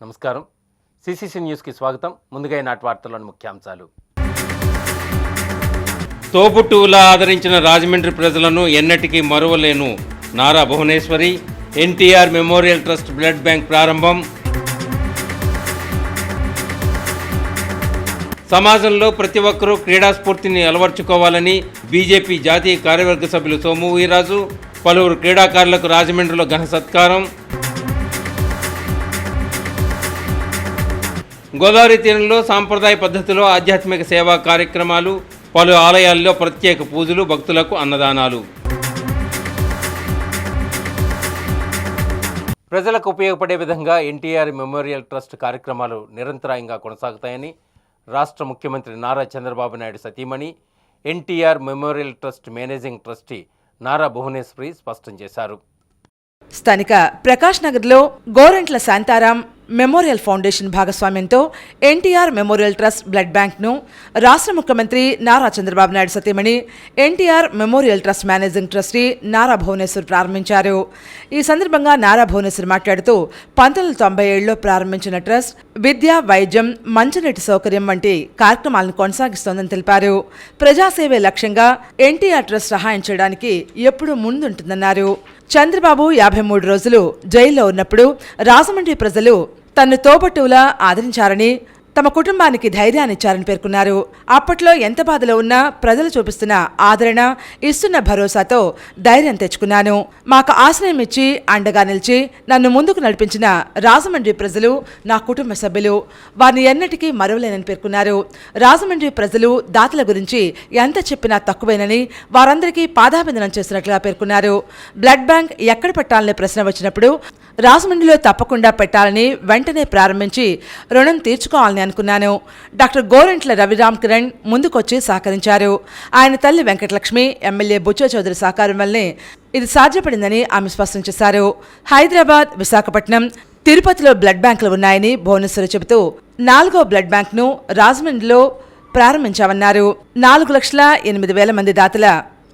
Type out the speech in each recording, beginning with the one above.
నమస్కారం. సిసిసి న్యూస్కి స్వాగతం. ముందుగా ఈనాటి వార్తల్లోని ముఖ్యాంశాలు. తోబుట్టువులా ఆదరించిన రాజమండ్రి ప్రజలను ఎన్నటికీ మరువలేను. Nara Bhuvaneswari. NTR memorial trust blood bank ప్రారంభం. సమాజంలో ప్రతి ఒక్కరూ క్రీడా స్ఫూర్తిని అలవర్చుకోవాలని బీజేపీ జాతీయ కార్యవర్గ సభ్యులు సోము వీర్రాజు. పలువురు క్రీడాకారులకు రాజమండ్రిలో ఘన సత్కారం. గోదావరి తీరంలో సాంప్రదాయ పద్ధతిలో ఆధ్యాత్మిక సేవా కార్యక్రమాలు. పలు ఆలయాల్లో ప్రత్యేక పూజలు, భక్తులకు అన్నదానాలు. ప్రజలకు ఉపయోగపడే విధంగా ఎన్టీఆర్ మెమోరియల్ ట్రస్ట్ కార్యక్రమాలు నిరంతరాయంగా కొనసాగుతాయని రాష్ట్ర ముఖ్యమంత్రి నారా చంద్రబాబు నాయుడు సతీమణి NTR memorial trust managing trustee Nara Bhuvaneshwari స్పష్టం చేశారు. స్థానిక ప్రకాష్ నగర్లో గోరంట్ల శాంతారాం మెమోరియల్ ఫౌండేషన్ భాగస్వామ్యంతో ఎన్టీఆర్ మెమోరియల్ ట్రస్ట్ బ్లడ్ బ్యాంక్ను రాష్ట్ర ముఖ్యమంత్రి నారా చంద్రబాబు నాయుడు సతీమణి NTR memorial trust managing trustee Nara Bhuvaneshwar ప్రారంభించారు. ఈ సందర్భంగా నారా భువనేశ్వర్ మాట్లాడుతూ 1997లో ప్రారంభించిన ట్రస్ట్ విద్య, వైద్యం, మంచినీటి సౌకర్యం వంటి కార్యక్రమాలను కొనసాగిస్తోందని తెలిపారు. ప్రజాసేవే లక్ష్యంగా ఎన్టీఆర్ ట్రస్ట్ సహాయం చేయడానికి ఎప్పుడూ ముందుంటుందన్నారు. చంద్రబాబు 53 రోజులు జైల్లో ఉన్నప్పుడు రాజమండ్రి ప్రజలు తన్ను తోబట్టువులా ఆదరించారని, తమ కుటుంబానికి ధైర్యాన్నిచ్చారని పేర్కొన్నారు. అప్పట్లో ఎంత బాధలో ఉన్నా ప్రజలు చూపిస్తున్న ఆదరణ, ఇస్తున్న భరోసాతో ధైర్యం తెచ్చుకున్నాను. మాకు ఆశ్రయం ఇచ్చి అండగా నిలిచి నన్ను ముందుకు నడిపించిన రాజమండ్రి ప్రజలు నా కుటుంబ సభ్యులు. వారిని ఎన్నటికీ మరువలేనని పేర్కొన్నారు. రాజమండ్రి ప్రజలు దాతల గురించి ఎంత చెప్పినా తక్కువేనని వారందరికీ పాదాభిందనం చేసినట్లుగా పేర్కొన్నారు. బ్లడ్ బ్యాంక్ ఎక్కడ పెట్టాలనే ప్రశ్న వచ్చినప్పుడు రాజమండ్రిలో తప్పకుండా పెట్టాలని వెంటనే ప్రారంభించి రుణం తీర్చుకోవాలని అనుకున్నాను. డాక్టర్ గోరంట్ల రవిరామ్ కిరణ్ ముందుకొచ్చి సహకరించారు. ఆయన తల్లి వెంకటలక్ష్మి, ఎమ్మెల్యే బుచ్చ చౌదరి సహకారం వల్లనే ఇది సాధ్యపడిందని ఆమె స్పష్టం చేశారు. హైదరాబాద్, విశాఖపట్నం, తిరుపతిలో బ్లడ్ బ్యాంకులు ఉన్నాయని భువనేశ్వరి చెబుతూ 4వ బ్లడ్ బ్యాంక్ను రాజమండ్రిలో ప్రారంభించామన్నారు. 4,08,000 మంది దాతల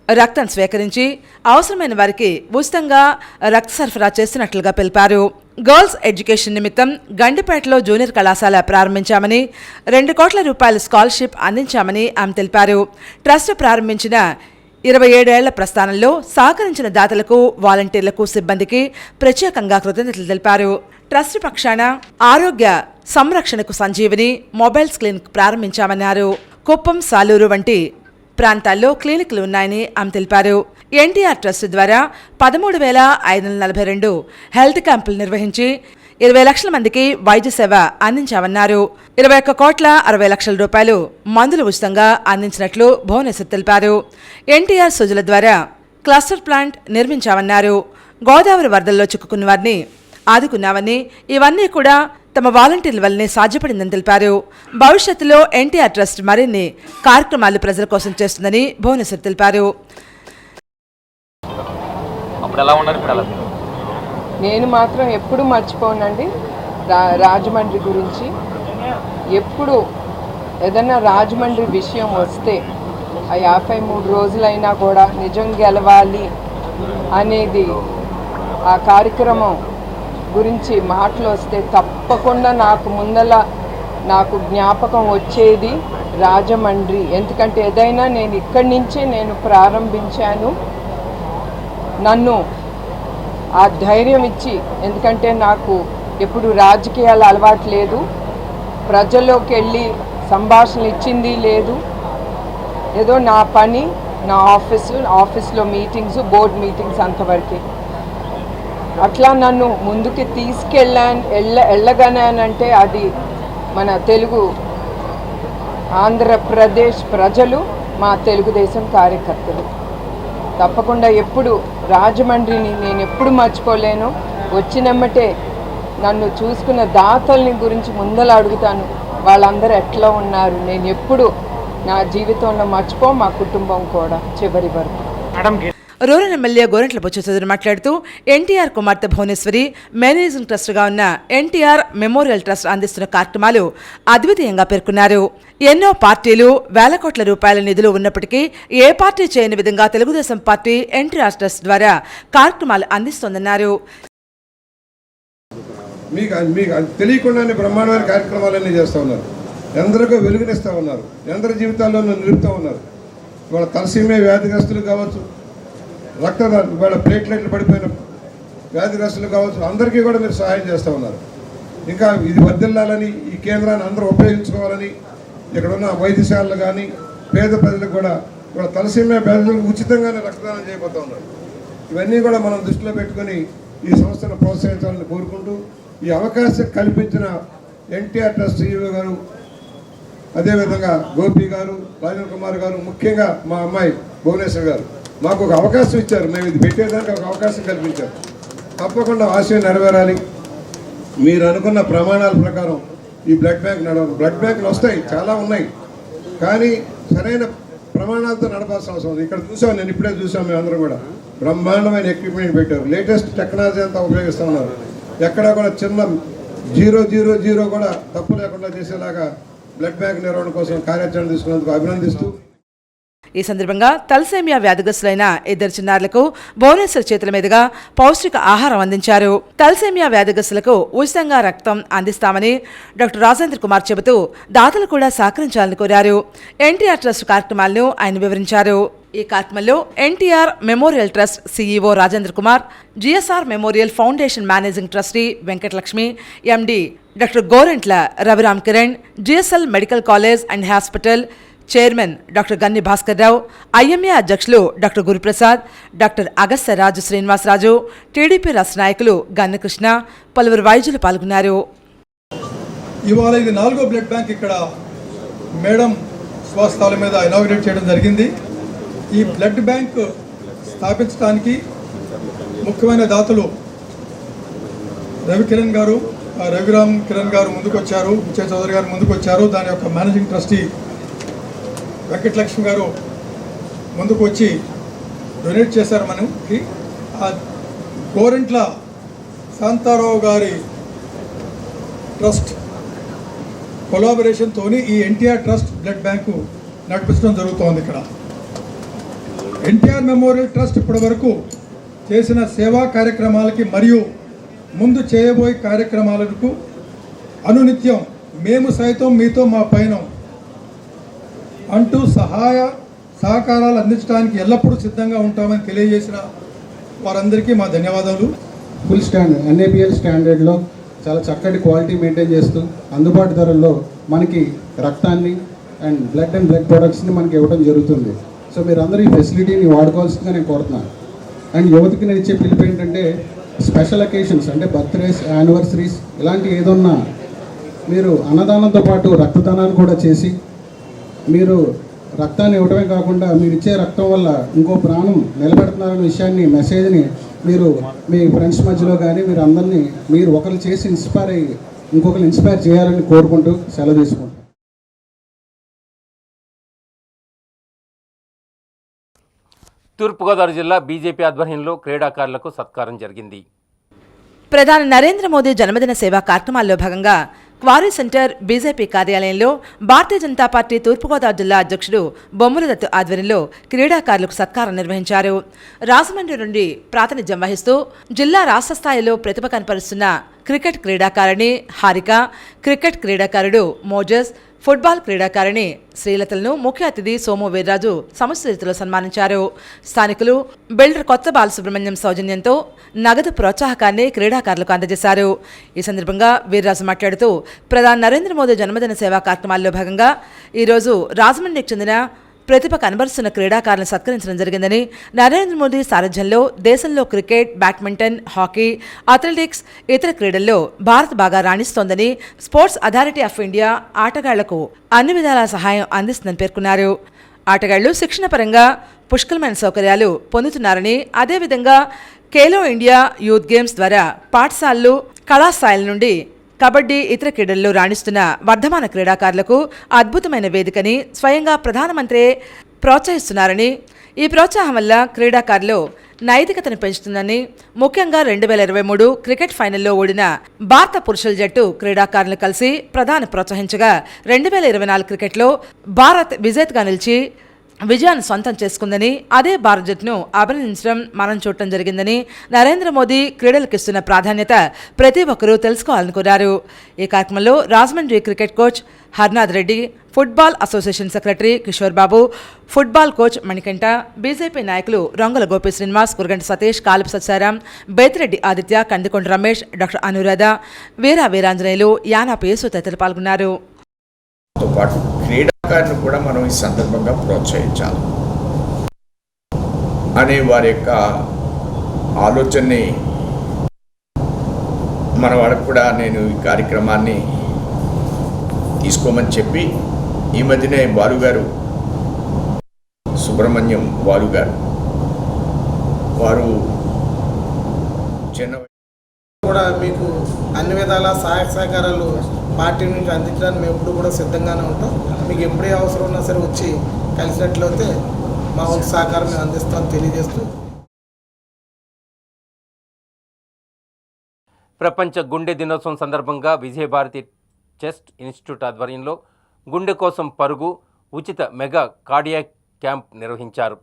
రక్తం స్వీకరించి అవసరమైన వారికి ఉచితంగా రక్త సరఫరా చేస్తున్నట్లుగా తెలిపారు. గర్ల్స్ ఎడ్యుకేషన్ నిమిత్తం గండిపేటలో జూనియర్ కళాశాల ప్రారంభించామని, 2 కోట్ల రూపాయల స్కాలర్షిప్ అందించామని ఆమె తెలిపారు. ట్రస్ట్ ప్రారంభించిన 27 ఏళ్ల ప్రస్థానంలో సహకరించిన దాతలకు, వాలంటీర్లకు, సిబ్బందికి ప్రత్యేకంగా కృతజ్ఞతలు తెలిపారు. ట్రస్ట్ పక్షాన ఆరోగ్య సంరక్షణకు సంజీవిని మొబైల్ క్లినిక్ ప్రారంభించామన్నారు. కుప్పం, సాలూరు వంటి ప్రాంతాల్లో క్లినిక్లు ఉన్నాయని ఆమె తెలిపారు. ఎన్టీఆర్ ట్రస్ట్ ద్వారా 13,542 హెల్త్ క్యాంపులు నిర్వహించి 20 లక్షల మందికి వైద్య సేవ అందించామన్నారు. 21,60,00,000 రూపాయలు మందులు ఉచితంగా అందించినట్లు భువనేశ్వర్ తెలిపారు. ఎన్టీఆర్ సుజల ద్వారా క్లస్టర్ ప్లాంట్ నిర్మించామన్నారు. గోదావరి వరదల్లో చిక్కుకున్న వారిని ఆదుకున్నామని, ఇవన్నీ కూడా తమ వాలంటీర్ల వల్లనే సాధ్యపడిందని తెలిపారు. భవిష్యత్తులో ఎన్టీఆర్ ట్రస్ట్ మరిన్ని కార్యక్రమాలు ప్రజల కోసం చేస్తుందని భువనేశ్వర్ తెలిపారు. నేను మాత్రం ఎప్పుడు మర్చిపోనండి రాజమండ్రి గురించి. ఎప్పుడు ఏదన్నా రాజమండ్రి విషయం వస్తే ఆ 53 రోజులైనా కూడా నిజం గెలవాలి అనేది ఆ కార్యక్రమం గురించి మాటలు వస్తే తప్పకుండా నాకు జ్ఞాపకం వచ్చేది రాజమండ్రి. ఎందుకంటే ఏదైనా నేను ఇక్కడి నుంచే నేను ప్రారంభించాను. నన్ను ఆ ధైర్యం ఇచ్చి, ఎందుకంటే నాకు ఎప్పుడు రాజకీయాలు అలవాటు లేదు, ప్రజల్లోకి వెళ్ళి సంభాషణలు ఇచ్చింది లేదు. ఏదో నా పని, నా ఆఫీస్లో మీటింగ్స్, బోర్డ్ మీటింగ్స్ అంతవరకే. అట్లా నన్ను ముందుకి వెళ్ళగానంటే అది మన తెలుగు ఆంధ్రప్రదేశ్ ప్రజలు, మా తెలుగుదేశం కార్యకర్తలు. తప్పకుండా ఎప్పుడు రాజమండ్రిని నేను ఎప్పుడు మర్చిపోలేను. వచ్చినమ్మటే నన్ను చూసుకున్న దాతల్ని గురించి ముందల అడుగుతాను, వాళ్ళందరూ ఎట్లా ఉన్నారు. నేను ఎప్పుడు నా జీవితంలో మా కుటుంబం కూడా చివరి వరకు. రూరల్ ఎమ్మెల్యే గోరంట్ల బుచ్చ చౌదరి మాట్లాడుతూ ఎన్టీఆర్ కుమార్తె భువనేశ్వరి మేనేజింగ్ ట్రస్ట్గా ఉన్న ఎన్టీఆర్ మెమోరియల్ ట్రస్ట్ అందిస్తున్న కార్యక్రమాలు అద్వితీయంగా పేర్కొన్నారు. ఎన్నో పార్టీలు వేల కోట్ల రూపాయల నిధులు ఉన్నప్పటికీ ఏ పార్టీ చేయని విధంగా తెలుగుదేశం పార్టీ ఎన్టీఆర్ ట్రస్ట్ ద్వారా కార్యక్రమాలు అందిస్తోందన్నారు. మీకు తెలియకుండానే బ్రహ్మాండమైన కార్యక్రమాలన్నీ చేస్తూ ఉన్నారు. ఎందరికో వెలుగునిస్తూ ఉన్నారు, ఎందరి జీవితాల్లోనూ నిలుపుతూ ఉన్నారు. ఇవాళ తలసీమియా వ్యాధిగ్రస్తులు కావచ్చు, ఇవాళ ప్లేట్లెట్లు పడిపోయిన వ్యాధిగ్రస్తులు కావచ్చు, అందరికీ కూడా మీరు సహాయం చేస్తూ ఉన్నారు. ఇంకా ఇది వర్ధిల్లాలని, ఈ కేంద్రాన్ని అందరూ ఉపయోగించుకోవాలని ఇక్కడ ఉన్న వైద్యశాలలు కానీ పేద ప్రజలకు కూడా ఇవాళ తలసీమియా వ్యాధులకు ఉచితంగానే రక్తదానం చేయబోతూ ఉన్నారు. ఇవన్నీ కూడా మనం దృష్టిలో పెట్టుకొని ఈ సంస్థను ప్రోత్సహించాలని కోరుకుంటూ, ఈ అవకాశం కల్పించిన ఎన్టీఆర్ ట్రస్ట్ CEO గారు, అదేవిధంగా గోపి గారు, రాజేంద్ర కుమార్ గారు, ముఖ్యంగా మా అమ్మాయి భువనేశ్వర్ గారు మాకు ఒక అవకాశం ఇచ్చారు. మేము ఇది పెట్టేదానికి ఒక అవకాశం కల్పించారు. తప్పకుండా ఆశయం నెరవేరాలి. మీరు అనుకున్న ప్రమాణాల ప్రకారం ఈ బ్లడ్ బ్యాంక్ నడవాలి. బ్లడ్ బ్యాంకులు వస్తాయి, చాలా ఉన్నాయి, కానీ సరైన ప్రమాణాలతో నడపాల్సిన అవసరం ఉంది. ఇక్కడ చూసాం, నేను ఇప్పుడే చూసాం, మేమందరం కూడా బ్రహ్మాండమైన ఎక్విప్మెంట్ పెట్టారు. లేటెస్ట్ టెక్నాలజీ అంతా ఉపయోగిస్తూ ఉన్నారు. ఎక్కడా కూడా చిన్న 000 కూడా తప్పు లేకుండా చేసేలాగా బ్లడ్ బ్యాంక్ నిర్వహణ కోసం కార్యాచరణ తీసుకున్నందుకు అభినందిస్తూ, ఈ సందర్భంగా తలసేమియా వ్యాధిగ్రస్తులైన 2 చిన్నారులకు భువనేశ్వర్ చేతుల మీదుగా పౌష్టిక ఆహారం అందించారు. తలసేమియా వ్యాధిగ్రస్తులకు ఉచితంగా రక్తం అందిస్తామని డాక్టర్ రాజేంద్ర కుమార్ చెబుతూ దాతలు కూడా సహకరించాలని కోరారు. ఎన్టీఆర్ ట్రస్ట్ కార్యక్రమాలను ఆయన వివరించారు. ఈ కార్యక్రమంలో NTR memorial trust CEO Rajendra Kumar, GSR memorial foundation managing trustee Venkatalakshmi, MD doctor Gorantla Raviram Kiran, GSL medical college and hospital chairman doctor Ganni Bhaskar Rao, IMA అధ్యక్షులు doctor Guruprasad, doctor Agastya Raju Srinivasaraju, TDP రాష్ట్ర నాయకులు గన్ని కృష్ణ, పలువురు వైద్యులు పాల్గొన్నారు. ఇవాళ ఇది 4వ బ్లడ్ బ్యాంక్ ఇక్కడ మేడం స్వస్థాల మీద ఇనాగ్రేట్ చేయడం జరిగింది. ఈ బ్లడ్ బ్యాంక్ స్థాపించడానికి ముఖ్యమైన దాతలు రవిరామ్ కిరణ్ గారు ముందుకొచ్చారు, విజయ్ చౌదరి గారు ముందుకొచ్చారు. దాని యొక్క మేనేజింగ్ ట్రస్టీ వెంకటలక్ష్మి గారు ముందుకు వచ్చి డొనేట్ చేశారు మనకి. ఆ గోరెంట్ల శాంతారావు గారి ట్రస్ట్ కొలాబరేషన్తో ఈ ఎన్టీఆర్ ట్రస్ట్ బ్లడ్ బ్యాంకు నడిపించడం జరుగుతోంది. ఇక్కడ ఎన్టీఆర్ మెమోరియల్ ట్రస్ట్ ఇప్పటి వరకు చేసిన సేవా కార్యక్రమాలకి మరియు ముందు చేయబోయే కార్యక్రమాలకు అనునిత్యం మేము సైతం మీతో మా పైన అంటూ సహాయ సహకారాలు అందించడానికి ఎల్లప్పుడూ సిద్ధంగా ఉంటామని తెలియజేసిన వారందరికీ మా ధన్యవాదాలు. ఫుల్ స్టాండర్డ్ NABL స్టాండర్డ్లో చాలా చక్కటి క్వాలిటీ మెయింటైన్ చేస్తూ అందుబాటు ధరల్లో మనకి రక్తాన్ని అండ్ బ్లడ్ ప్రొడక్ట్స్ని మనకి ఇవ్వడం జరుగుతుంది. సో మీరు అందరూ ఈ ఫెసిలిటీని వాడుకోవాల్సిందిగా నేను కోరుతున్నాను. అండ్ యువతకి నేను ఇచ్చే పిలుపు ఏంటంటే, స్పెషల్ అకేషన్స్ అంటే బర్త్డేస్, యానివర్సరీస్ ఇలాంటి ఏదన్నా మీరు అన్నదానంతో పాటు రక్తదానాన్ని కూడా చేసి మీరు రక్తాన్ని ఇవ్వడమే కాకుండా మీరు ఇచ్చే రక్తం వల్ల ఇంకో ప్రాణం నిలబెడుతున్నారనే విషయాన్ని, మెసేజ్ని మీరు మీ ఫ్రెండ్స్ మధ్యలో కానీ మీరు అందరినీ మీరు ఒకరు చేసి ఇన్స్పైర్ అయ్యి ఇంకొకరు ఇన్స్పైర్ చేయాలని కోరుకుంటూ సెలవు తీసుకుంటాం. తూర్పుగోదావరి జిల్లా బీజేపీ ఆధ్వర్యంలో క్రీడాకారులకు సత్కారం జరిగింది. ప్రధాని నరేంద్ర మోదీ జన్మదిన సేవా కార్యక్రమాల్లో భాగంగా క్వారీ సెంటర్ బీజేపీ కార్యాలయంలో భారతీయ జనతా పార్టీ తూర్పుగోదావరి జిల్లా అధ్యక్షుడు బొమ్మల దత్తు ఆధ్వర్యంలో క్రీడాకారులకు సత్కారం నిర్వహించారు. రాజమండ్రి నుండి ప్రాతినిధ్యం వహిస్తూ జిల్లా రాష్ట్ర స్థాయిలో ప్రతిభ కనపరుస్తున్న క్రికెట్ క్రీడాకారిణి హారిక, క్రికెట్ క్రీడాకారుడు మోజస్, ఫుట్బాల్ క్రీడాకారిణి శ్రీలతలను ముఖ్య అతిథి సోము వీర్రాజు సముచిత రీతిలో సన్మానించారు. స్థానికులు బిల్డర్ కొత్త బాలసుబ్రహ్మణ్యం సౌజన్యంతో నగదు ప్రోత్సాహకాన్ని క్రీడాకారులకు అందజేశారు. ఈ సందర్భంగా వీర్రాజు మాట్లాడుతూ ప్రధాని నరేంద్ర మోదీ జన్మదిన సేవా కార్యక్రమాల్లో భాగంగా ఈరోజు రాజమండ్రికి చెందిన ప్రతిభ కనబరుస్తున్న క్రీడాకారులను సత్కరించడం జరిగిందని, నరేంద్ర మోదీ సారథ్యంలో దేశంలో క్రికెట్, బ్యాడ్మింటన్, హాకీ, అథ్లెటిక్స్, ఇతర క్రీడల్లో భారత్ బాగా రాణిస్తోందని, స్పోర్ట్స్ అథారిటీ ఆఫ్ ఇండియా ఆటగాళ్లకు అన్ని విధాల సహాయం అందిస్తుందని పేర్కొన్నారు. ఆటగాళ్లు శిక్షణ పరంగా పుష్కలమైన సౌకర్యాలు పొందుతున్నారని, అదేవిధంగా ఖేలో ఇండియా యూత్ గేమ్స్ ద్వారా పాఠశాలలు, కళాశాలల నుండి కబడ్డీ, ఇతర క్రీడల్లో రాణిస్తున్న వర్ధమాన క్రీడాకారులకు అద్భుతమైన వేదికని స్వయంగా ప్రధానమంత్రి ప్రోత్సహిస్తున్నారని, ఈ ప్రోత్సాహం వల్ల క్రీడాకారులు నైతికతను పెంచుతుందని, ముఖ్యంగా 2023 క్రికెట్ ఫైనల్లో ఓడిన భారత పురుషుల జట్టు క్రీడాకారులను కలిసి ప్రధాని ప్రోత్సహించగా 2024 క్రికెట్లో భారత్ విజేతగా నిలిచి విజయాన్ని సొంతం చేసుకుందని, అదే భారత్ జట్టును అభినందించడం మనం చూడటం జరిగిందని, నరేంద్ర మోదీ క్రీడలకు ఇస్తున్న ప్రాధాన్యత ప్రతి ఒక్కరూ తెలుసుకోవాలని కోరారు. ఈ కార్యక్రమంలో Rajahmundry cricket coach Harnath Reddy, football association secretary Kishore Babu, football coach Manikanta, BJP నాయకులు రొంగల గోపి శ్రీనివాస్, కురగంటి సతీష్, కాలుపు సత్యారాం, బేతిరెడ్డి ఆదిత్య, కందికొండ రమేష్, డాక్టర్ అనురాధ, వీరా వీరాంజనేయులు, యానాపు యేసు తదితరులు పాల్గొన్నారు. తో పాటు క్రీడాకారులను కూడా మనం ఈ సందర్భంగా ప్రోత్సహించాలి అనే వారి యొక్క ఆలోచనని మన వాళ్ళకు కూడా నేను ఈ కార్యక్రమాన్ని తీసుకోమని చెప్పి, ఈ మధ్యనే బాలుగారు, సుబ్రహ్మణ్యం బాలుగారు వారు చిన్న కూడా మీకు అన్ని విధాల సహాయక సహకారాలు పార్టీ నుంచి అందించడానికి మేము ఎప్పుడు కూడా సిద్ధంగానే ఉంటాం. మీకు ఎప్పుడే అవసరం ఉన్నా సరే వచ్చి కలిసినట్లయితే మా వంతు సహకారం మేము అందిస్తామని తెలియజేస్తూ, ప్రపంచ గుండె దినోత్సవం సందర్భంగా విజయభారతి చెస్ట్ ఇన్స్టిట్యూట్ ఆధ్వర్యంలో గుండె కోసం పరుగు ఉచిత మెగా కార్డియాక్ క్యాంప్ నిర్వహించారు.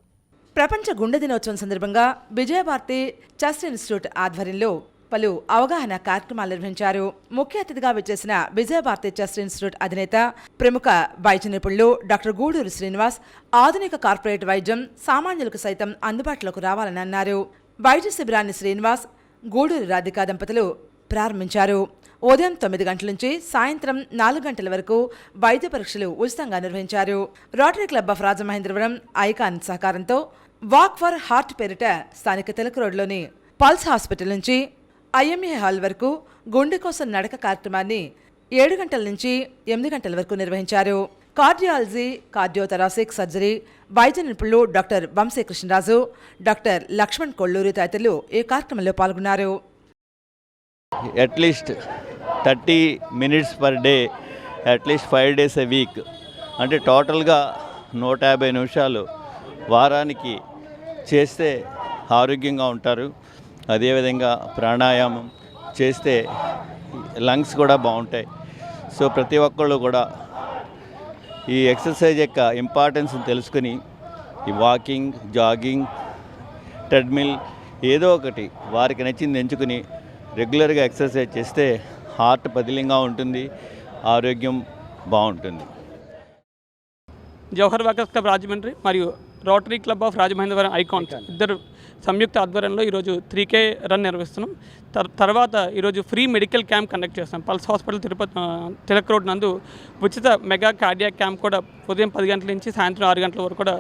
ప్రపంచ గుండె దినోత్సవం సందర్భంగా విజయభారతి చెస్ట్ ఇన్స్టిట్యూట్ ఆధ్వర్యంలో పలు అవగాహన కార్యక్రమాలు నిర్వహించారు. ముఖ్య అతిథిగా విచ్చేసిన విజయభారతి చెస్ట్ ఇన్స్టిట్యూట్ అధినేత, ప్రముఖ వైద్య నిపుణులు డాక్టర్ గూడూరు శ్రీనివాస్, ఆధునిక కార్పొరేట్ వైద్యం సామాన్యులకు సైతం అందుబాటులోకి రావాలని అన్నారు. వైద్య శిబిరాన్ని శ్రీనివాస్, గూడూరు రాధికా దంపతులు ప్రారంభించారు. ఉదయం 9 గంటల నుంచి సాయంత్రం 4 గంటల వరకు వైద్య పరీక్షలు ఉచితంగా నిర్వహించారు. Rotary club of Rajamahendravaram icon సహకారంతో వాక్ ఫర్ హార్ట్ పేరిట స్థానిక తెలుగు రోడ్లోని పల్స్ హాస్పిటల్ నుంచి ఐఎంఏ హాల్ వరకు గుండె కోసం నడక కార్యక్రమాన్ని 7 గంటల నుంచి 8 గంటల వరకు నిర్వహించారు. కార్డియాలజీ, కార్డియోథొరాసిక్ సర్జరీ వైద్య నిపుణులు డాక్టర్ వంశీకృష్ణరాజు, డాక్టర్ లక్ష్మణ్ కొల్లూరి తదితరులు ఈ కార్యక్రమంలో పాల్గొన్నారు. At least 30 minutes per day, at least 5 days a week, అంటే టోటల్గా 150 నిమిషాలు వారానికి చేస్తే ఆరోగ్యంగా ఉంటారు. అదేవిధంగా ప్రాణాయామం చేస్తే లంగ్స్ కూడా బాగుంటాయి. సో ప్రతి ఒక్కళ్ళు కూడా ఈ ఎక్సర్సైజ్ యొక్క ఇంపార్టెన్స్ని తెలుసుకుని ఈ వాకింగ్, జాగింగ్, ట్రెడ్మిల్ ఏదో ఒకటి వారికి నచ్చింది ఎంచుకుని రెగ్యులర్గా ఎక్సర్సైజ్ చేస్తే హార్ట్ పదిలంగా ఉంటుంది, ఆరోగ్యం బాగుంటుంది. జవహర్ వాకర్స్ క్లబ్ రాజమండ్రి మరియు rotary club of Rajamahendravaram icons ఇద్దరు సంయుక్త ఆధ్వర్యంలో ఈరోజు 3K రన్ నిర్వహిస్తున్నాం. తర్వాత ఈరోజు ఫ్రీ మెడికల్ క్యాంప్ కండక్ట్ చేస్తాం. పల్స్ హాస్పిటల్ తిలక్ రోడ్ నందు ఉచిత మెగా కార్డియాక్ క్యాంప్ కూడా ఉదయం 10 గంటల నుంచి సాయంత్రం 6 గంటల వరకు కూడా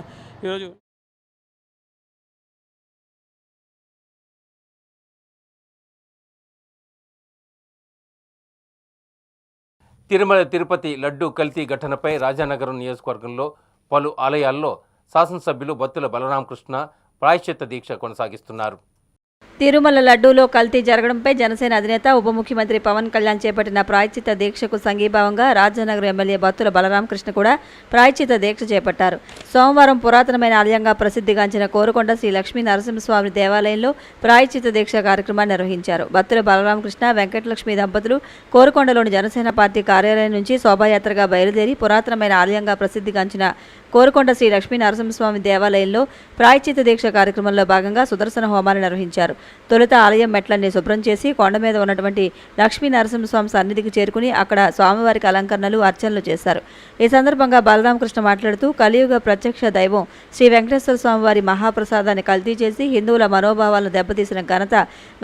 ఈరోజు తిరుమల తిరుపతి లడ్డూ కల్తీ ఘటనపై రాజానగరం నియోజకవర్గంలో పలు ఆలయాల్లో శాసనసభ్యులు బత్తుల బలరామకృష్ణ ప్రాయశ్చిత్త దీక్ష కొనసాగిస్తున్నారు. తిరుమల లడ్డూలో కల్తీ జరగడంపై జనసేన అధినేత ఉప ముఖ్యమంత్రి పవన్ కళ్యాణ్ చేపట్టిన ప్రాయశ్చిత్త దీక్షకు సంఘీభావంగా రాజానగరం ఎమ్మెల్యే బత్తుల బలరామకృష్ణ కూడా ప్రాయశ్చిత్త దీక్ష చేపట్టారు. సోమవారం పురాతనమైన ఆలయంగా ప్రసిద్ధిగాంచిన కోరుకొండ శ్రీ లక్ష్మీ నరసింహస్వామి దేవాలయంలో ప్రాయశ్చిత్త దీక్ష కార్యక్రమాన్ని నిర్వహించారు. బత్తుల బలరామకృష్ణ, వెంకటలక్ష్మి దంపతులు కోరుకొండలోని జనసేన పార్టీ కార్యాలయం నుంచి శోభాయాత్రగా బయలుదేరి పురాతనమైన ఆలయంగా ప్రసిద్ధిగాంచిన కోరుకొండ శ్రీ లక్ష్మీ నరసింహస్వామి దేవాలయంలో ప్రాయశ్చిత్త దీక్ష కార్యక్రమంలో భాగంగా సుదర్శన హోమాన్ని నిర్వహించారు. తొలుత ఆలయం మెట్లన్నీ శుభ్రం చేసి కొండ మీద ఉన్నటువంటి లక్ష్మీ నరసింహస్వామి సన్నిధికి చేరుకుని అక్కడ స్వామివారికి అలంకరణలు, అర్చనలు చేశారు. ఈ సందర్భంగా బలరామకృష్ణ మాట్లాడుతూ కలియుగ ప్రత్యక్ష దైవం శ్రీ వెంకటేశ్వర స్వామివారి మహాప్రసాదాన్ని కల్తీ చేసి హిందువుల మనోభావాలను దెబ్బతీసిన ఘనత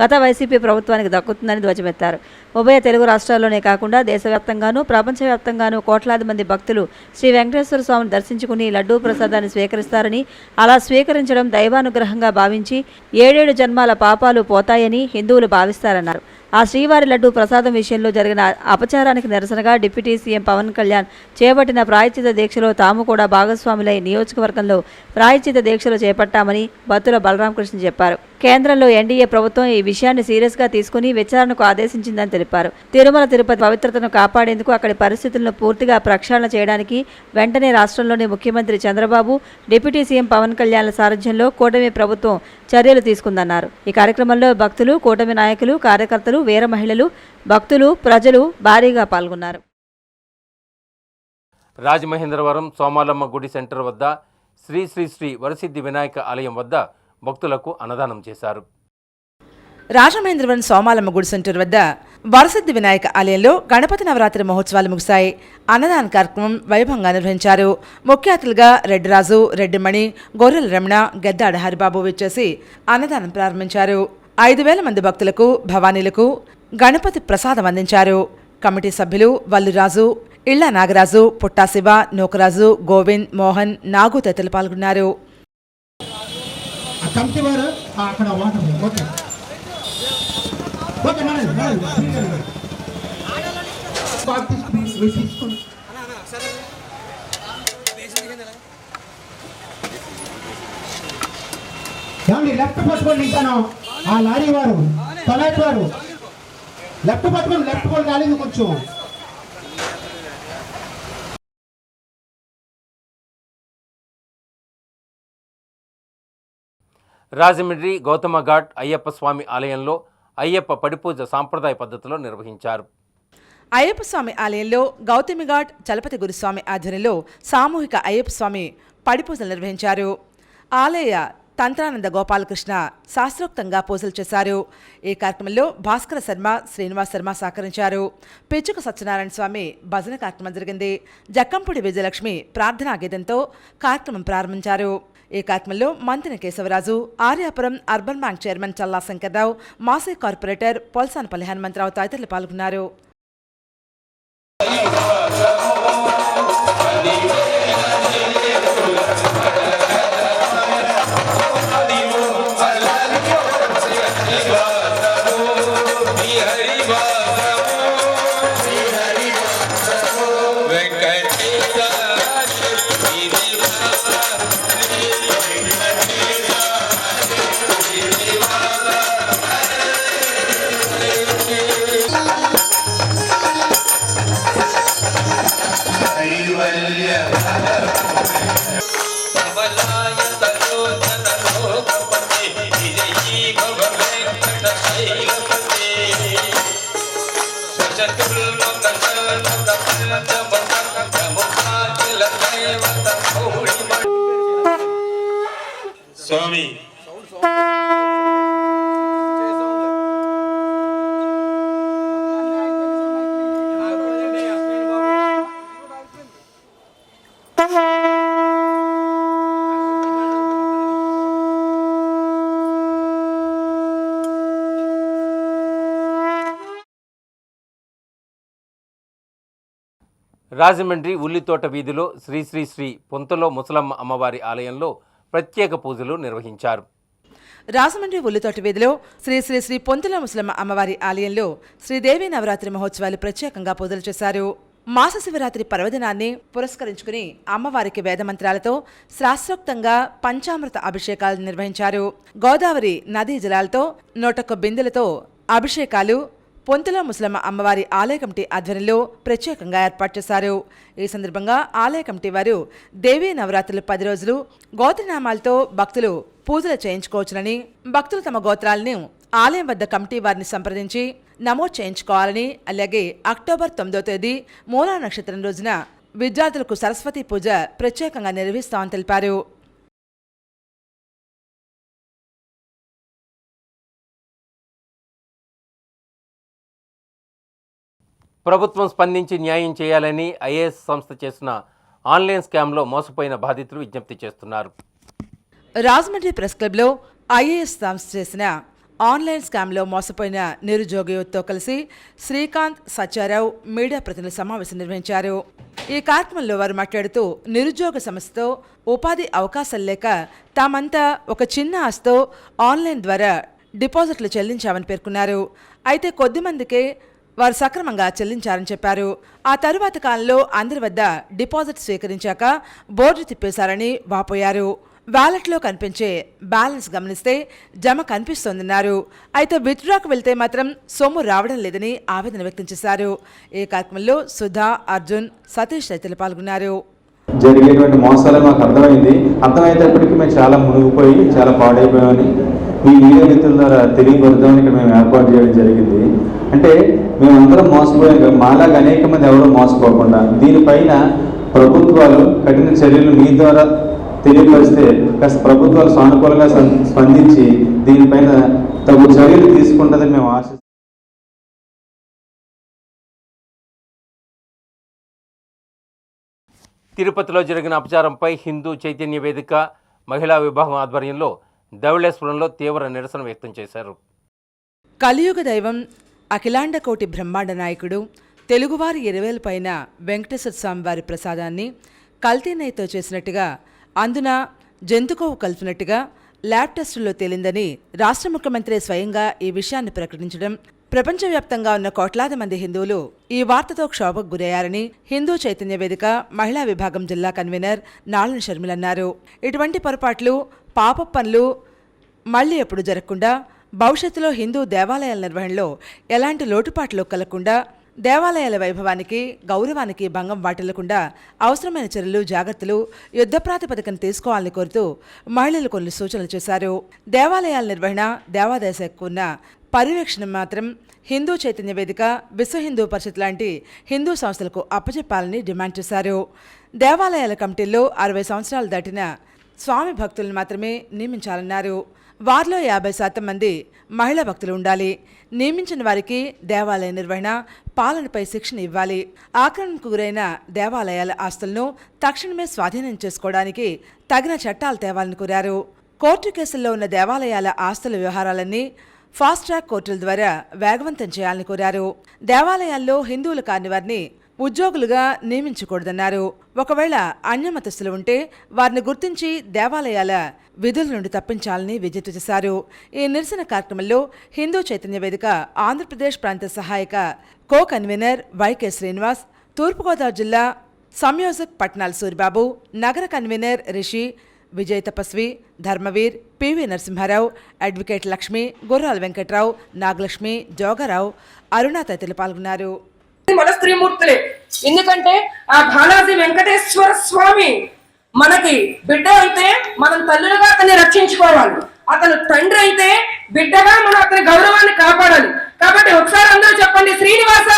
గత వైసీపీ ప్రభుత్వానికి దక్కుతుందని ధ్వజమెత్తారు. ఉభయ తెలుగు రాష్ట్రాల్లోనే కాకుండా దేశవ్యాప్తంగానూ ప్రపంచవ్యాప్తంగానూ కోట్లాది మంది భక్తులు శ్రీ వెంకటేశ్వర స్వామిని దర్శించుకుని లడ్డూ ప్రసాదాన్ని స్వీకరిస్తారని, అలా స్వీకరించడం దైవానుగ్రహంగా భావించి 7 జన్మాల పాపాలు పోతాయని హిందువులు భావిస్తారన్నారు. ఆ శ్రీవారి లడ్డూ ప్రసాదం విషయంలో జరిగిన అపచారానికి నిరసనగా డిప్యూటీ సీఎం పవన్ కళ్యాణ్ చేపట్టిన ప్రాయశ్చిత్త దీక్షలో తాము కూడా భాగస్వాములై నియోజకవర్గంలో ప్రాయశ్చిత్త దీక్షలు చేపట్టామని బత్తుల బలరామకృష్ణ చెప్పారు. కేంద్రంలో ఎన్డీఏ ప్రభుత్వం ఈ విషయాన్ని సీరియస్గా తీసుకుని విచారణకు ఆదేశించిందని తెలిపారు. తిరుమల తిరుపతి పవిత్రతను కాపాడేందుకు అక్కడి పరిస్థితులను పూర్తిగా ప్రక్షాళన చేయడానికి వెంటనే రాష్ట్రంలోని ముఖ్యమంత్రి చంద్రబాబు, డిప్యూటీ సీఎం పవన్ కళ్యాణ్ల సారథ్యంలో కూటమి ప్రభుత్వం చర్యలు తీసుకుందన్నారు. ఈ కార్యక్రమంలో భక్తులు, కూటమి నాయకులు, కార్యకర్తలు, వీర మహిళలు, భక్తులు, ప్రజలు భారీగా పాల్గొన్నారు. రాజమహేంద్రవరం సోమాలమ్మ గుడి సెంటర్ వద్ద శ్రీ శ్రీ శ్రీ వరసిద్ధి వినాయక ఆలయం వద్ద భక్తులకు అన్నదానం చేశారు. రాజమహేంద్రవరం సోమాలమ్మ గుడి సెంటర్ వద్ద వరసిద్ధి వినాయక ఆలయంలో గణపతి నవరాత్రి మహోత్సవాలు ముగిశాయి. అన్నదాన కార్యక్రమం వైభవంగా నిర్వహించారు. ముఖ్య అతిథులుగా రెడ్డిరాజు, రెడ్డిమణి, గొర్రెల రమణ, గెద్దాడ హరిబాబు వచ్చేసి అన్నదానం ప్రారంభించారు. 5,000 మంది భక్తులకు, భవానీలకు గణపతి ప్రసాదం అందించారు. కమిటీ సభ్యులు వల్లురాజు, ఇళ్ల నాగరాజు, పుట్టాశివ, నూకరాజు, గోవింద్, మోహన్, నాగు తదితరులు పాల్గొన్నారు. లెఫ్ట్ పట్టుకోండి, ఇస్తాను ఆ లారీ వారు తొలటి వారు లెఫ్ట్ పట్టుకోండి, లెఫ్ట్ కూడా కాలేదు కొంచెం. రాజమండ్రి గౌతమ ఘాట్ అయ్యప్ప స్వామి ఆలయంలో అయ్యప్ప పడిపూజ సాంప్రదాయ పద్ధతిలో నిర్వహించారు. అయ్యప్ప స్వామి ఆలయంలో గౌతమిఘాట్ చలపతి గురుస్వామి ఆధ్వర్యంలో సామూహిక అయ్యప్ప స్వామి పడిపూజలు నిర్వహించారు. ఆలయ తంత్రానంద గోపాలకృష్ణ శాస్త్రోక్తంగా పూజలు చేశారు. ఈ కార్యక్రమంలో భాస్కర శర్మ, శ్రీనివాస్ శర్మ సహకరించారు. పిచ్చుక సత్యనారాయణ స్వామి భజన కార్యక్రమం జరిగింది. జక్కంపూడి విజయలక్ష్మి ప్రార్థనా గీతంతో కార్యక్రమం ప్రారంభించారు. ఈ కార్యక్రమంలో మంత్రి Keshavaraju, Aryapuram urban bank chairman Challa Shankar Rao, మాసీ కార్పొరేటర్ పొల్సానపల్లి హనుమంతరావు తదితరులు పాల్గొన్నారు. స్వామి రాజమండ్రి ఉల్లితోట వీధిలో శ్రీ శ్రీ శ్రీ పొంతలో ముసలమ్మ అమ్మవారి ఆలయంలో ప్రత్యేక పూజలు నిర్వహించారు. రాజమండ్రి ఉల్లితోట వీధిలో శ్రీ శ్రీ శ్రీ పొంతల ముసలమ్మ అమ్మవారి ఆలయంలో శ్రీదేవి నవరాత్రి మహోత్సవాలు ప్రత్యేకంగా పూజలు చేశారు. మాస శివరాత్రి పర్వదినాన్ని పురస్కరించుకుని అమ్మవారికి వేదమంత్రాలతో శాస్త్రోక్తంగా పంచామృత అభిషేకాలు నిర్వహించారు. గోదావరి నదీ జలాలతో 101 బిందెలతో అభిషేకాలు పొంతుల ముసలమ్మ అమ్మవారి ఆలయ కమిటీ ఆధ్వర్యంలో ప్రత్యేకంగా ఏర్పాటు చేశారు. ఈ సందర్భంగా ఆలయ కమిటీ వారు దేవీ నవరాత్రులు 10 రోజులు గోత్రనామాలతో భక్తులు పూజలు చేయించుకోవచ్చునని, భక్తులు తమ గోత్రాలను ఆలయం వద్ద కమిటీ వారిని సంప్రదించి నమోదు చేయించుకోవాలని, అలాగే అక్టోబర్ 9వ తేదీ మూలా నక్షత్రం రోజున విద్యార్థులకు సరస్వతి పూజ ప్రత్యేకంగా నిర్వహిస్తామని తెలిపారు. ప్రభుత్వం స్పందించి న్యాయం చేయాలని ఐఏఎస్ సంస్థ చేసిన ఆన్లైన్ స్కామ్లో మోసపోయిన బాధితులు విజ్ఞప్తి చేస్తున్నారు. రాజమండ్రి ప్రెస్ క్లబ్లో ఐఏఎస్ సంస్థ చేసిన ఆన్లైన్ స్కామ్లో మోసపోయిన నిరుద్యోగ యువతతో కలిసి శ్రీకాంత్, సత్యారావు మీడియా ప్రతినిధుల సమావేశం నిర్వహించారు. ఈ కార్యక్రమంలో వారు మాట్లాడుతూ నిరుద్యోగ సమస్యతో ఉపాధి అవకాశాలు లేక తామంతా ఒక చిన్న ఆస్తో ఆన్లైన్ ద్వారా డిపాజిట్లు చెల్లించామని పేర్కొన్నారు. అయితే కొద్దిమందికే వారు సక్రమంగా చెల్లించారని చెప్పారు. ఆ తరువాత కాలంలో అందరి వద్ద డిపాజిట్ స్వీకరించాక బోర్డు తిప్పేశారని వాపోయారు. వ్యాలెట్లో కనిపించే బ్యాలెన్స్ గమనిస్తే జమ కనిపిస్తోందన్నారు. అయితే విత్డ్రాకు వెళ్తే మాత్రం సొమ్ము రావడం లేదని ఆవేదన వ్యక్తం చేశారు. ఈ కార్యక్రమంలో సుధా, అర్జున్, సతీష్ తదితరులు పాల్గొన్నారు. జరిగేటువంటి మోసాలు మాకు అర్థమైనప్పటికీ మేము చాలా మునిగిపోయి చాలా పాడైపోయామని మీ మీడియా మిత్రుల ద్వారా తెలియపరుద్దామని ఇక్కడ మేము ఏర్పాటు చేయడం జరిగింది. అంటే మేమందరం మోసపోయాం, మాలాగా అనేక మంది ఎవరో మోసపోకుండా దీనిపైన ప్రభుత్వాలు కఠిన చర్యలు మీ ద్వారా తెలియపరిస్తే కాస్త ప్రభుత్వాలు సానుకూలంగా స్పందించి దీనిపైన తగు చర్యలు తీసుకుంటుందని మేము ఆశిస్తున్నాం. తిరుపతిలో జరిగిన అపచారంపై హిందూ చైతన్య వేదిక మహిళా విభాగం ఆధ్వర్యంలో ధవళేశ్వరంలో తీవ్ర నిరసన వ్యక్తం చేశారు. కలియుగ దైవం అఖిలాండ కోటి బ్రహ్మాండ నాయకుడు తెలుగువారి 20,000 పైన వెంకటేశ్వర స్వామి వారి ప్రసాదాన్ని కల్తీ నెయ్యితో చేసినట్టుగా, అందున జంతుకోవు కలిపినట్టుగా ల్యాబ్ టెస్టుల్లో తేలిందని రాష్ట్ర ముఖ్యమంత్రి స్వయంగా ఈ విషయాన్ని ప్రకటించడం, ప్రపంచవ్యాప్తంగా ఉన్న కోట్లాది మంది హిందువులు ఈ వార్తతో క్షోభకు గురయ్యారని హిందూ చైతన్య వేదిక మహిళా విభాగం జిల్లా కన్వీనర్ నాళన్ షర్మిల అన్నారు. ఇటువంటి పొరపాట్లు, పాప పనులు మళ్లీ ఎప్పుడు జరగకుండా, భవిష్యత్తులో హిందూ దేవాలయాల నిర్వహణలో ఎలాంటి లోటుపాట్లు కలగకుండా, దేవాలయాల వైభవానికి, గౌరవానికి భంగం వాటిల్లకుండా అవసరమైన చర్యలు, జాగ్రత్తలు యుద్ధ ప్రాతిపదికన తీసుకోవాలని కోరుతూ మహిళలు కొన్ని సూచనలు చేశారు. దేవాలయాల నిర్వహణ, దేవాదాయ శాఖకు ఉన్న పర్యవేక్షణ మాత్రం హిందూ చైతన్య వేదిక, విశ్వ హిందూ పరిషత్ లాంటి హిందూ సంస్థలకు అప్పచెప్పాలని డిమాండ్ చేశారు. దేవాలయాల కమిటీల్లో 60 సంవత్సరాలు దాటిన స్వామి భక్తులను మాత్రమే నియమించాలన్నారు. వారిలో 50% మంది మహిళా భక్తులు ఉండాలి. నియమించిన వారికి దేవాలయ నిర్వహణ, పాలనపై శిక్షణ ఇవ్వాలి. ఆక్రమణకు గురైన దేవాలయాల ఆస్తులను తక్షణమే స్వాధీనం చేసుకోవడానికి తగిన చట్టాలు తేవాలని కోరారు. కోర్టు కేసుల్లో ఉన్న దేవాలయాల ఆస్తుల వ్యవహారాలన్నీ ఫాస్ట్ ట్రాక్ కోర్టుల ద్వారా వేగవంతం చేయాలని కోరారు. దేవాలయాల్లో హిందువులు కాని వారిని ఉద్యోగులుగా నియమించకూడదన్నారు. ఒకవేళ అన్యమతస్థులు ఉంటే వారిని గుర్తించి దేవాలయాల విధుల నుండి తప్పించాలని విజ్ఞప్తి చేశారు. ఈ నిరసన కార్యక్రమంలో హిందూ చైతన్య వేదిక ఆంధ్రప్రదేశ్ ప్రాంత సహాయక కో కన్వీనర్ వైకే శ్రీనివాస్, తూర్పుగోదావరి జిల్లా సంయోజక్ పట్నాల్ సూరిబాబు, నగర కన్వీనర్ రిషి, విజయ్ తపస్వి, ధర్మవీర్, పివి నరసింహారావు, అడ్వకేట్ లక్ష్మి, గుర్రాల వెంకట్రావు, నాగలక్ష్మి, జోగారావు, అరుణ తదితరులు పాల్గొన్నారు. మన స్త్రీమూర్తులే. ఎందుకంటే ఆ బాలాజీ వెంకటేశ్వర స్వామి మనకి బిడ్డ అయితే మనం తల్లులుగా అతన్ని రక్షించుకోవాలి, అతను తండ్రి అయితే బిడ్డగా మనం అతని గౌరవాన్ని కాపాడాలి. కాబట్టి ఒకసారి అందరూ చెప్పండి, శ్రీనివాస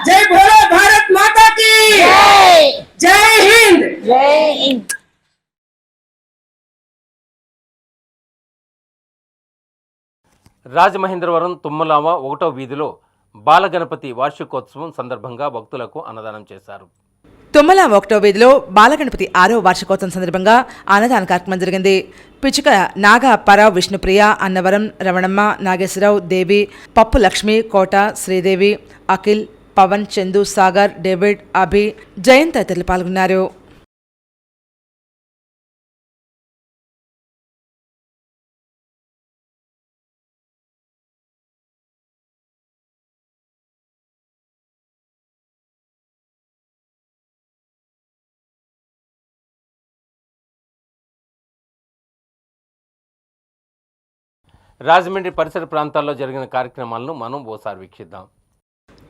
జై భోలో భారత్ మాతాకి జై హింద్. రాజమహేంద్రవరం తుమ్మలామ 1వ వీధిలో బాలగణపతి వార్షికోత్సవం సందర్భంగా భక్తులకు అన్నదానం చేశారు. తుమ్మల 1వ వీధిలో బాలగణపతి 6వ వార్షికోత్సవం సందర్భంగా అన్నదాన కార్యక్రమం జరిగింది. పిచ్చుక నాగ, అప్పారావు, విష్ణుప్రియ, అన్నవరం, రమణమ్మ, నాగేశ్వరరావు, దేవి, పప్పు లక్ష్మి, కోట, శ్రీదేవి, అఖిల్, పవన్, చందు, సాగర్, డేవిడ్, అభి, జయంత్ తదితరులు పాల్గొన్నారు. రాజమండ్రి పరిసర ప్రాంతాల్లో జరిగిన కార్యక్రమాలను మనం ఓసారి వీక్షిద్దాం.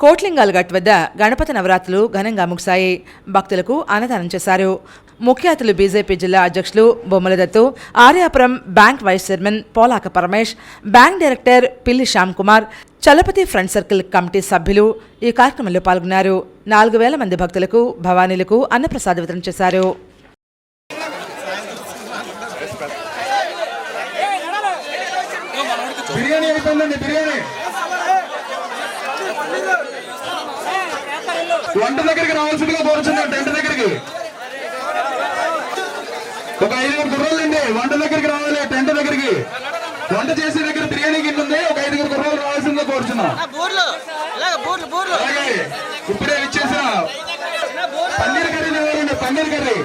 కోట్లింగాల ఘట్ వద్ద గణపతి నవరాత్రులు ఘనంగా ముగిశాయి. భక్తులకు అన్నదానం చేశారు. ముఖ్య అతిథులు బీజేపీ జిల్లా అధ్యక్షులు Bommala Dattu, Aryapuram bank vice chairman Polaka Paramesh, bank director Pilli Shyam Kumar, Chalapathi front circle committee సభ్యులు ఈ కార్యక్రమంలో పాల్గొన్నారు. 4,000 మంది భక్తులకు, భవానీలకు అన్నప్రసాద వితరణ చేశారు. బిర్యానీ అయిపోయిందండి. బిర్యానీ వంట దగ్గరికి రావాల్సిందిగా కోరుచున్నాం. టెంట్ దగ్గరికి ఒక 5 గుర్రాలండి. వంట దగ్గరికి రావాలి. టెంట్ దగ్గరికి వంట చేసే దగ్గర బిర్యానీ గిన్నె ఉంది. ఒక 5 గుర్రాలు రావాల్సిందిగా కోరుచున్నాం. అలాగే ఇప్పుడే ఇచ్చేసిన పన్నీర్ కర్రీ ఇవ్వాలండి. పన్నీర్ కర్రీ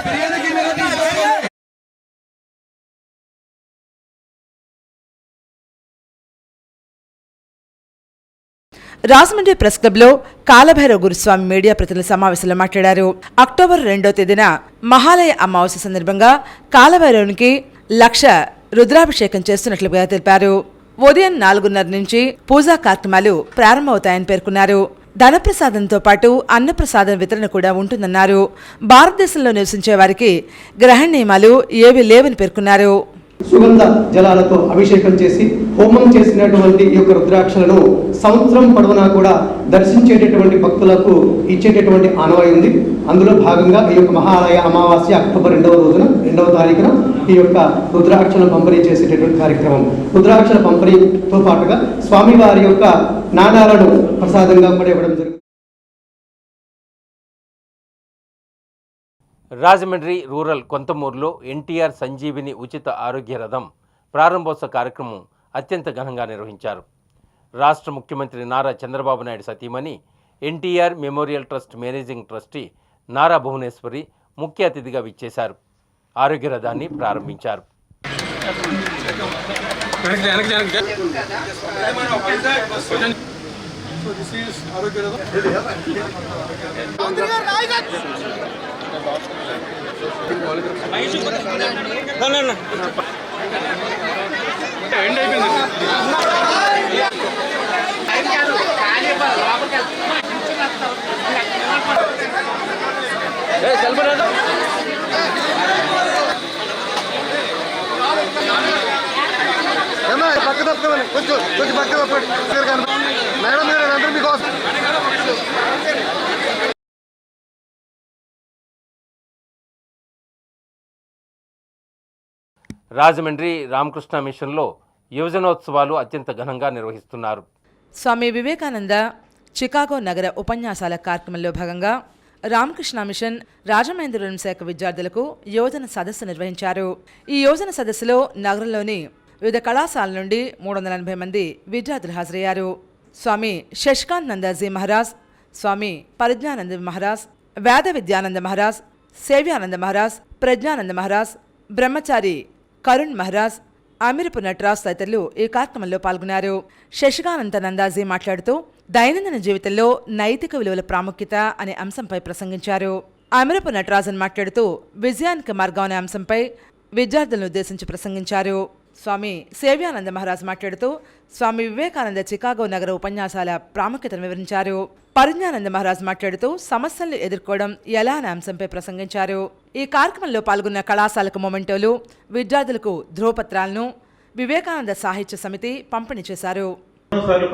బిర్యానీ గిన్నె తీసుకోవాలి. రాజమండ్రి ప్రెస్ క్లబ్లో కాలభైరవ గురుస్వామి మీడియా ప్రతినిధుల సమావేశంలో మాట్లాడారు. అక్టోబర్ 2వ తేదీన మహాలయ అమావాస్య సందర్భంగా కాలభైరవునికి 1,00,000 రుద్రాభిషేకం చేస్తున్నట్లుగా తెలిపారు. ఉదయం 4:30 నుంచి పూజా కార్యక్రమాలు ప్రారంభమవుతాయని పేర్కొన్నారు. ధనప్రసాదంతో పాటు అన్నప్రసాదం వితరణ కూడా ఉంటుందన్నారు. భారతదేశంలో నివసించే వారికి గ్రహణ నియమాలు ఏవీ లేవని పేర్కొన్నారు. సుగంధ జలాలతో అభిషేకం చేసి హోమం చేసినటువంటి ఈ యొక్క రుద్రాక్షలను సంవత్సరం పొడవునా కూడా దర్శించేటటువంటి భక్తులకు ఇచ్చేటటువంటి ఆనవాయి ఉంది. అందులో భాగంగా ఈ యొక్క మహాలయ అమావాస్య అక్టోబర్ 2వ రోజున 2వ తారీఖున ఈ యొక్క రుద్రాక్షలను పంపిణీ చేసేటటువంటి కార్యక్రమం. రుద్రాక్షల పంపిణీతో పాటుగా స్వామివారి యొక్క నాణాలను ప్రసాదంగా కూడా ఇవ్వడం జరుగుతుంది. రాజమండ్రి రూరల్ కొంతమూరులో ఎన్టీఆర్ సంజీవిని ఉచిత ఆరోగ్య రథం ప్రారంభోత్సవ కార్యక్రమం అత్యంత ఘనంగా నిర్వహించారు. రాష్ట్ర ముఖ్యమంత్రి నారా చంద్రబాబు నాయుడు సతీమణి NTR memorial trust managing trustee Nara Bhuvaneshwari ముఖ్య అతిథిగా విచ్చేశారు. ఆరోగ్య రథాన్ని ప్రారంభించారు. రాజమండ్రి రామకృష్ణ మిషన్లో యువజనోత్సవాలు అత్యంత ఘనంగా నిర్వహిస్తున్నారు. స్వామి వివేకానంద చికాగో నగర ఉపన్యాసాల కార్యక్రమంలో భాగంగా రామకృష్ణ మిషన్ రాజమహేంద్రవరం శాఖ విద్యార్థులకు యువజన సదస్సు నిర్వహించారు. ఈ యువజన సదస్సులో నగరంలోని వివిధ కళాశాలల నుండి 380 మంది విద్యార్థులు హాజరయ్యారు. స్వామి శశికాంత్ నందాజీ మహారాజ్, స్వామి పరిజ్ఞానంద మహారాజ్, వేద విద్యానంద మహారాజ్, సేవ్యానంద మహారాజ్, ప్రజ్ఞానంద మహారాజ్, బ్రహ్మచారి కరుణ్ మహారాజ్, అమీరపు నటరాజ్ తదితరులు ఈ కార్యక్రమంలో పాల్గొన్నారు. శశికానంత నందాజీ మాట్లాడుతూ దైనందిన జీవితంలో నైతిక విలువల ప్రాముఖ్యత అనే అంశంపై ప్రసంగించారు. అమీరపు నటరాజన్ మాట్లాడుతూ విజయానికి మార్గం అనే అంశంపై విద్యార్థులను ఉద్దేశించి ప్రసంగించారు. స్వామి సేవ్యానంద మహారాజ్ మాట్లాడుతూ స్వామి వివేకానంద చికాగో నగర ఉపన్యాసాల ప్రాముఖ్యతను వివరించారు. పరిజ్ఞానంద మహారాజ్ మాట్లాడుతూ సమస్యలను ఎదుర్కోవడం ఎలా అనే అంశంపై ప్రసంగించారు. ఈ కార్యక్రమంలో పాల్గొన్న కళాశాలకు మొమెంటోలు, విద్యార్థులకు ధ్రువపత్రాలను వివేకానంద సాహిత్య సమితి పంపిణీ చేశారు.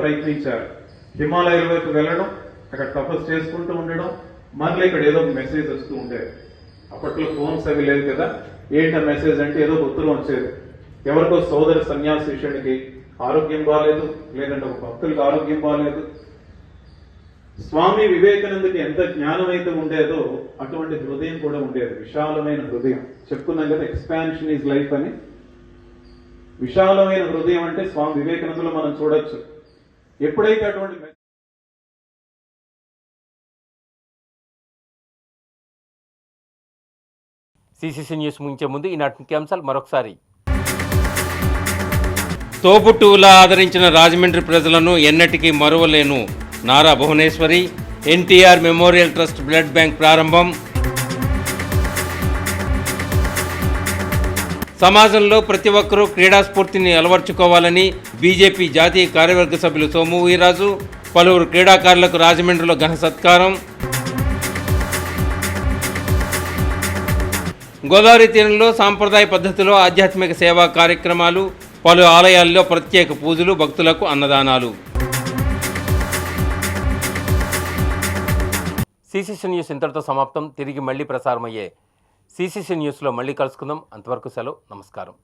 ప్రయత్నించారు. హిమాలయాల వైపు వెళ్ళడం, అక్కడ తపస్సు చేసుకుంటూ ఉండడం, మళ్ళీ ఇక్కడ ఏదో ఒక మెసేజ్ వస్తూ ఉండేది. అప్పట్లో ఫోన్స్ అవి లేదు కదా, ఏంట మెసేజ్ అంటే ఏదో ఉత్తరం వచ్చేది. ఎవరికో సోదర సన్యాసి శిష్యుడికి ఆరోగ్యం బాగాలేదు, లేదంటే ఒక భక్తులకు ఆరోగ్యం బాగాలేదు. స్వామి వివేకానందకి ఎంత జ్ఞానం అయితే ఉండేదో అటువంటి హృదయం కూడా ఉండేది, విశాలమైన హృదయం. చెప్పుకున్నాం కదా, ఎక్స్పాన్షన్ ఈజ్ లైఫ్ అని. విశాలమైన హృదయం అంటే స్వామి వివేకానందలో మనం చూడొచ్చు. ఎప్పుడైతే అటువంటి సిసిసి న్యూస్ ముంచే ముందు ఈనాటి ముఖ్యాంశాలు మరొకసారి. తోబుట్టువులా ఆదరించిన రాజమండ్రి ప్రజలను ఎన్నటికీ మరువలేను Nara Bhuvaneswari. NTR memorial trust blood bank ప్రారంభం. సమాజంలో ప్రతి ఒక్కరూ క్రీడా స్ఫూర్తిని అలవర్చుకోవాలని బీజేపీ జాతీయ కార్యవర్గ సభ్యులు సోము వీర్రాజు. పలువురు క్రీడాకారులకు రాజమండ్రిలో ఘన సత్కారం. గోదావరి తీరంలో సాంప్రదాయ పద్ధతిలో ఆధ్యాత్మిక సేవా కార్యక్రమాలు, పలు ఆలయాల్లో ప్రత్యేక పూజలు, భక్తులకు అన్నదానాలు. సిసిసి న్యూస్ ఇంతటితో సమాప్తం. తిరిగి మళ్ళీ ప్రసారమయ్యే సిసిసి న్యూస్లో మళ్ళీ కలుసుకుందాం. అంతవరకు సెలవు. నమస్కారం.